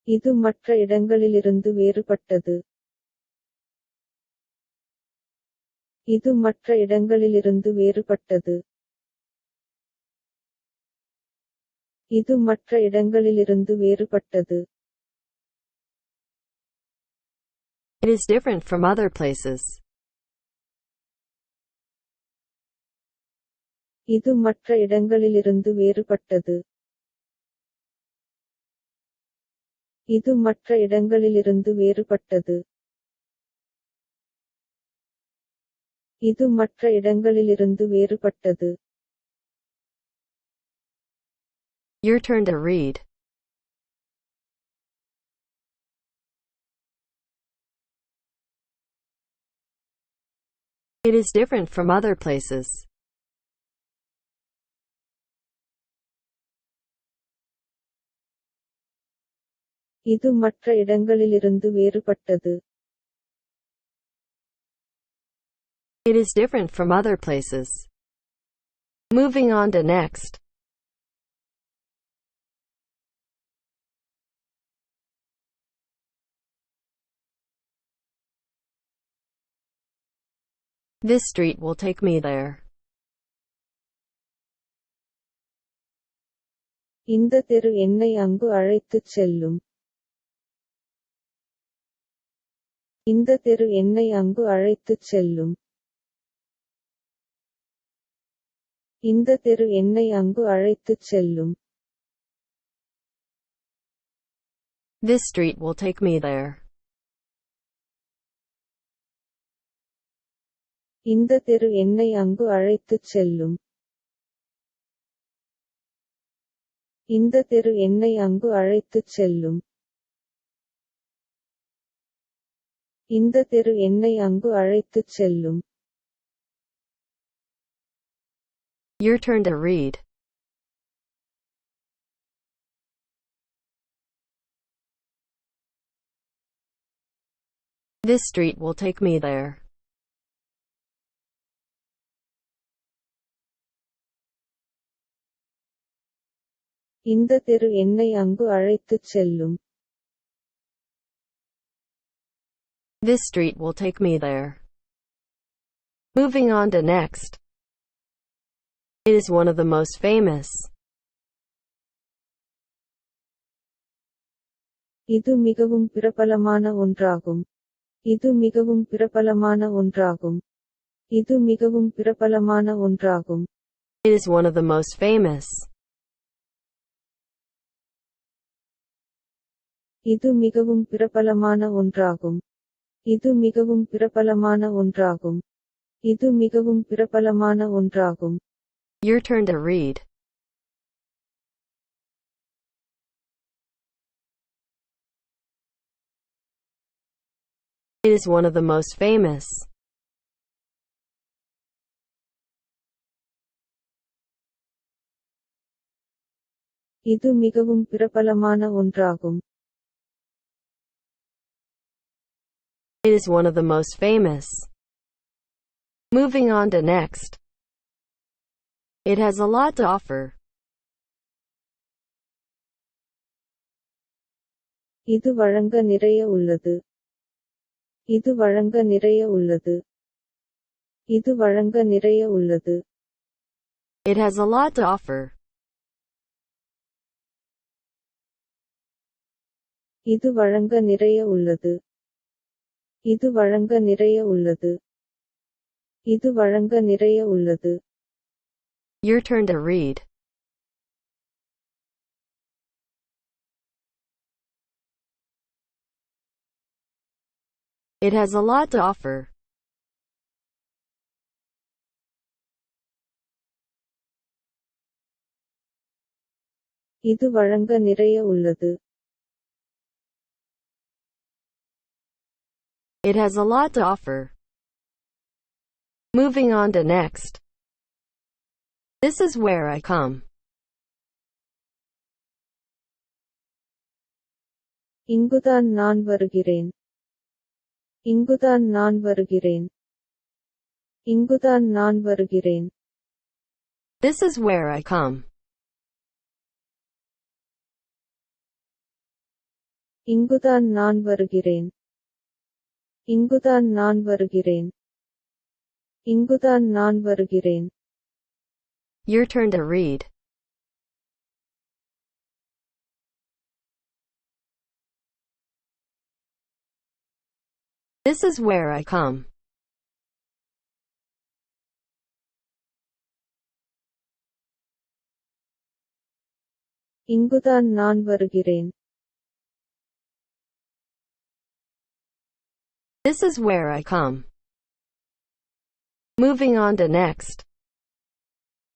இது மற்ற இடங்களிலிருந்து வேறுபட்டது. இது மற்ற இடங்களிலிருந்து வேறுபட்டது. இது மற்ற இடங்களிலிருந்து வேறுபட்டது. It is different from other places. இது மற்ற இடங்களிலிருந்து வேறுபட்டது. இது மற்ற இடங்களிலிருந்து வேறுபட்டது. இது மற்ற இடங்களிலிருந்து வேறுபட்டது. Your turn to read. It is different from other places. இது மற்ற இடங்களிலிருந்து வேறுபட்டது. It is different from other places. Moving on to next. This street will take me there. இந்த தெரு என்னை அங்கு அழைத்துச் செல்லும். இந்த தெரு என்னை அங்கு அழைத்துச் செல்லும். இந்த தெரு என்னை அங்கு அழைத்துச் செல்லும். This street will take me there. இந்த தெரு என்னை அங்கு அழைத்துச் செல்லும். இந்த தெரு என்னை அங்கு அழைத்துச் செல்லும். இந்த தெரு என்னை அங்கு அழைத்துச் செல்லும். Your turn to read. This street will take me there. இந்த தெரு என்னை அங்கு அழைத்துச் செல்லும். This street will take me there. Moving on to next. It is one of the most famous. இது மிகவும் பிரபலமான ஒன்றாகும். இது மிகவும் பிரபலமான ஒன்றாகும். இது மிகவும் பிரபலமான ஒன்றாகும். It is one of the most famous. இது மிகவும் பிரபலமான ஒன்றாகும். இது மிகவும் பிரபலமான ஒன்றாகும். இது மிகவும் பிரபலமான ஒன்றாகும். Your turn to read. It is one of the most famous. இது மிகவும் பிரபலமான ஒன்றாகும். It is one of the most famous. Moving on to next. It has a lot to offer. இது வழங்க நிறைய உள்ளது. இது வழங்க நிறைய உள்ளது. இது வழங்க நிறைய உள்ளது. It has a lot to offer. இது வழங்க நிறைய உள்ளது. இது வழங்க நிறைய உள்ளது. இது வழங்க நிறைய உள்ளது. Your turn to read. It has a lot to offer. இது வழங்க நிறைய உள்ளது. It has a lot to offer. Moving on to next. This is where I come. இங்குதான் நான் வருகிறேன். இங்குதான் நான் வருகிறேன். இங்குதான் நான் வருகிறேன். This is where I come. இங்குதான் நான் வருகிறேன். இங்குதான் நான் வருகிறேன். இங்குதான் நான் வருகிறேன். Your turn to read. This is where I come. இங்குதான் நான் வருகிறேன். This is where I come. Moving on to next.